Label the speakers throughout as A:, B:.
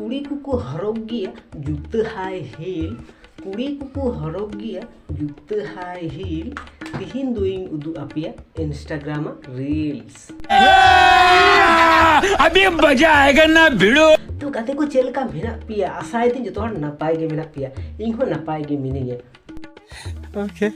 A: कुड़ी को हरग गया जूते हाई हील कुड़ी को हरग गया जूते हाई हील तिहिन दोइंग उदु आपिया इंस्टाग्राम रील्स
B: अभी मजा आएगा ना भिड़ो
A: तो गाते को चेल का मेना पिया आसाय थी जो तो नपाय के मेना पिया इन हो नपाय के मिनिंग
B: ओके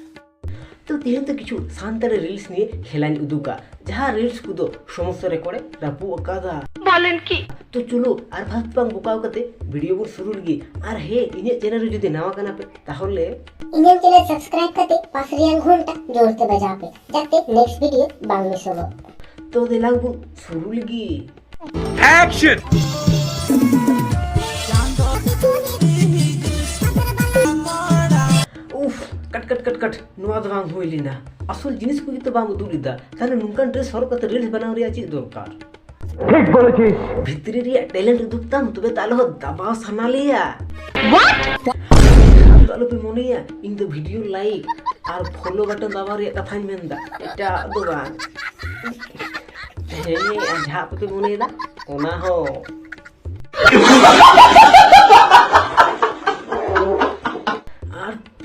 A: तो तिहिन तो किछु सांताली रील्स निये हेलाइन उदुका जहाँ रील्स कुदो समस्या रे करे रापू अकादा बोलेन की तो चलो आर भात पांग बुकाव कते वीडियो को शुरू लगी आर हे इने चैनल रे जदि नावा कना पे ताहले
C: इने चैनल सब्सक्राइब कते पास रियान घंटा जोरते बजा पे जाते नेक्स्ट वीडियो बांग मिस हो
A: तो देलांग बु शुरू लगी
B: action
A: cut cut cut cut नुआ दो बांग होइली ना असल जिनिस को तो बांग उदुलिदा ताले नुनकान ड्रेस हर कते रील्स बनाव रिया ची दरकार
B: ठीक बोलेছিস
A: भितरी रिया टैलेंट दुक्ताम तबे ताले हो दबाव सना लिया व्हाट ताले पे Moniya in the video like और फॉलो बटन दबाव रिया कथान मेनदा एटा दो बांग हे आधा पे मोनिदा ओना हो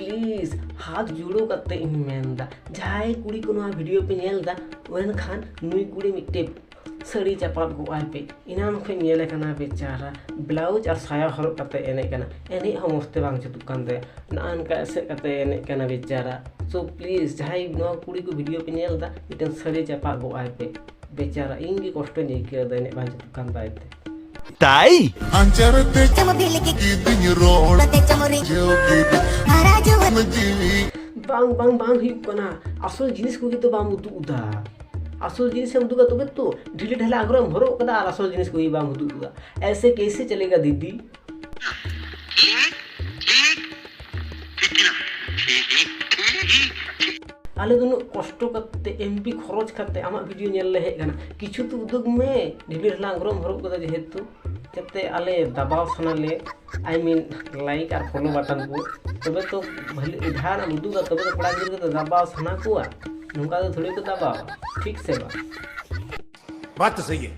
A: प्लीज हाथ जोड़ो करते इन मेनदा जाय कुड़ी को नवा वीडियो पे नेलदा वेन खान नुई कुड़ी मिट्टे सड़ी चपात गो आय पे इनान खे नेले कना बेचारा ब्लाउज और साया हरक करते एने कना एने हम मस्ते बांग चतुक कानते नान का ऐसे करते एने कना बेचारा सो प्लीज जाय नवा कुड़ी को वीडियो पे नेलदा मिट्टे सड़ी चपात गो आय पे बेचारा इंगी कष्ट नहीं किया देने बांग चतुक कानता आयते
B: ताई
D: अंचरते चमदिल के गीत रोड ते चमरी हराजो
A: बांग बांग बांग हुई कना असल जिनिस को तो बांग उदु उदा असल जिनिस हम दुगा तबे तो ढीले ढाला आग्रह भरो कदा और असल जिनिस को ही बांग उदु उदा ऐसे कैसे चलेगा दीदी आले दोनों कष्ट करते एमपी खरच करते आमा वीडियो नेल ले हेकना किछु तो उदुग में ढीले ढाला आग्रह भरो कदा जेहेतु जते आले दबाव सना ले आई मीन लाइक और फॉलो बटन को तबे तो भले उधार उदुगा तबे तो पड़ा गिर के दबाव सना को नुका तो थोड़ी को दबाव ठीक से
B: बात तो सही है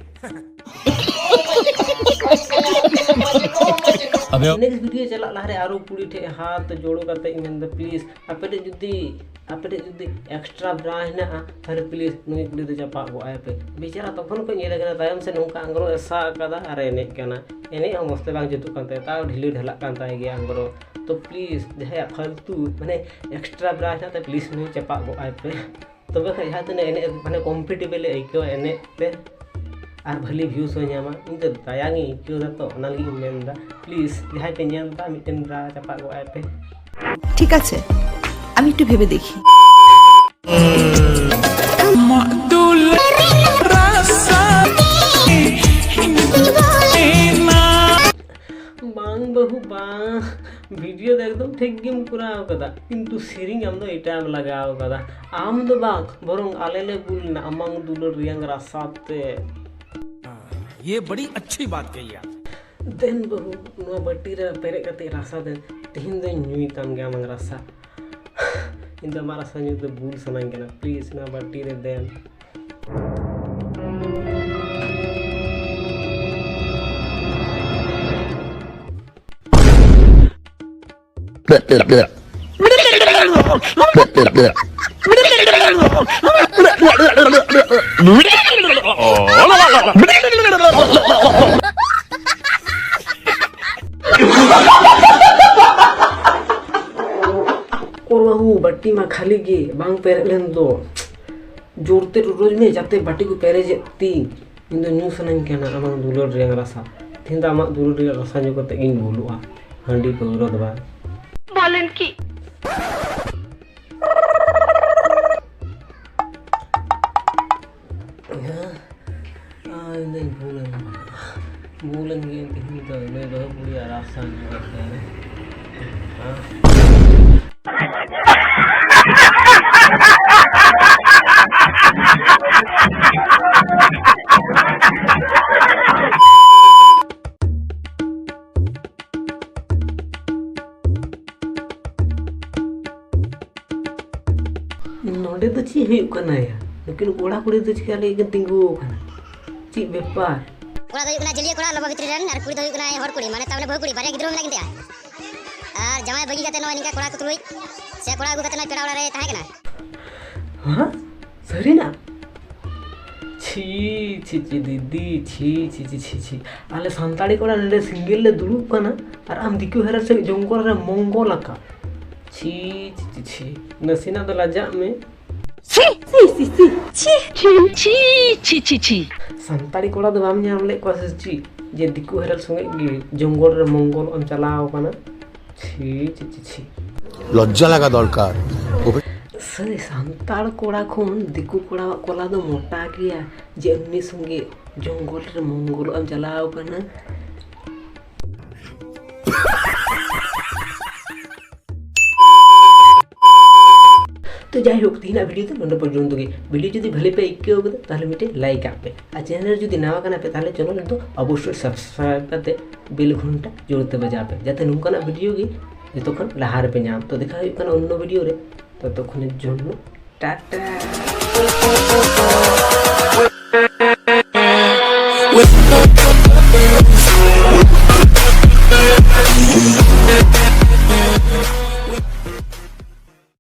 A: अबे नेक्स्ट वीडियो चला लारे आरो पुड़ी ठे हाथ जोड़ो करते इन प्लीज आपे जुदी एक्स्ट्रा ब्रा हेना थारे प्लीज नुई कुड़ी दे चपा गो आय पे बेचारा तखन को नेले कना तायम से नोका अंगरो ऐसा कदा अरे एने कना एने हम मस्ते बांग जतु कानते ता ढिली ढला कानता है गया अंगरो तो प्लीज जहे फालतू माने एक्स्ट्रा ब्रा हेना त प्लीज नुई चपा गो आय पे तबे खै हाथ ने एने माने कॉम्पिटिबल आइको एने ते আর ভালি ভিউজ হয়ে যামা কিন্তু দায়াঙ্গি ইকিও দা তো অনালি মেনদা প্লিজ যাই পে নেলদা মিটেন ব্রা চাপা গো আইপে
E: ঠিক আছে আমি একটু ভেবে দেখি
A: बांग बहु बांग वीडियो तो एकदम ठीक गेम पूरा कदा किंतु सीरिंग आम दो एटा लगाव कदा आम दो बांग बरंग आलेले बुलना अमंग दुलर रियांग रासाते
B: ये बड़ी अच्छी बात कही यार
A: देन बहु नो बट्टी रे पेरे कते रासा दे तिहिन दे न्यूई ताम गया मंग रासा इन द मारा सन्यु दे बुल सनांग केना प्लीज ना बट्टी रे देन और वह बट्टी में खाली गे बांग पेरे लेन दो जोरते रोज में जाते बट्टी को पेरे जेती इन न्यू सनांग केना आमांग दुलर रियांग रासा थिंदा आमांग दुलर रियांग रासा जो कते इन बोलुआ हांडी पौरो दबा बोलेन की नहीं बोलेंगे कहीं तो मैं बहुत बुरी रास्ता नहीं करते हैं नोडे तो ची है उकना या लेकिन कोड़ा कोड़े तो चिका ले के तिंगु उकना ची बेपार
F: ᱠᱚᱲᱟ ᱫᱚ ᱦᱩᱭᱩᱜ ᱠᱟᱱᱟ ᱡᱮᱞᱤᱭᱟᱹ ᱠᱚᱲᱟ ᱞᱚᱵᱚ ᱵᱷᱤᱛᱨᱤ ᱨᱮᱱ ᱟᱨ ᱠᱩᱲᱤ ᱫᱚ ᱦᱩᱭᱩᱜ ᱠᱟᱱᱟ ᱦᱚᱲ ᱠᱩᱲᱤ ᱢᱟᱱᱮ ᱛᱟᱨᱢᱟᱱᱮ ᱵᱟᱹᱦᱩ ᱠᱩᱲᱤ ᱵᱟᱨᱭᱟ ᱜᱤᱫᱽᱨᱟᱹ ᱢᱮᱱᱟᱜ ᱠᱤᱱ ᱛᱟᱭᱟ ᱟᱨ ᱡᱟᱶᱟᱭ ᱵᱟᱹᱜᱤ ᱠᱟᱛᱮ ᱱᱚᱜᱼᱚᱭ ᱱᱤᱝᱠᱟ ᱠᱚᱲᱟ ᱠᱚ ᱛᱩᱞᱩᱡ ᱥᱮ ᱠᱚᱲᱟ ᱟᱹᱜᱩ ᱠᱟᱛᱮ ᱱᱚᱜᱼᱚᱭ ᱯᱮᱲᱟ ᱚᱲᱟᱜ ᱨᱮ ᱛᱟᱦᱮᱸ ᱠᱟᱱᱟ
A: हाँ सरी ना छी छी छी दीदी छी छी छी छी छी आले सान्ताड़ी कोड़ा नडे सिंगल ले दुड़ूब काना और आम दिक्कु हेरा से जंगल रे मंगल आका छी छी छी छी नसीना तो लज्जा में
E: ছি ছি ছি ছি ছি ছি ছি ছি ছি
A: सान्ताड़ी कोड़ा तो बाम ᱧᱟᱢ ले को से छी जे दिक्कु हेरा संगे गे जंगल रे मंगल आम चलाओ काना छी छी छी छी
G: লজ্জা লাগা দরকার
A: सही सान्ताड़ कोड़ा खन दिक्कु कोड़ा कोला दो मोटा गया जे उन्नी संगे जंगल रे मंगल आम चलाओ काना तो যাই হোক তিনা ভিডিওতে নন্দ পর্যন্ত গিয়ে ভিডিও যদি ভালো পেয়ে কেউ হবে তাহলে মিটে লাইক আপে আর চ্যানেল যদি নাও কানা পে তাহলে চ্যানেল কিন্তু অবশ্যই সাবস্ক্রাইব করতে বেল ঘন্টা জোড়তে বাজাবে যাতে নৌকানা ভিডিও গিয়ে যতক্ষণ লাহার পে নাম তো দেখা হবে অন্য ভিডিও রে ততক্ষণের জন্য টাটা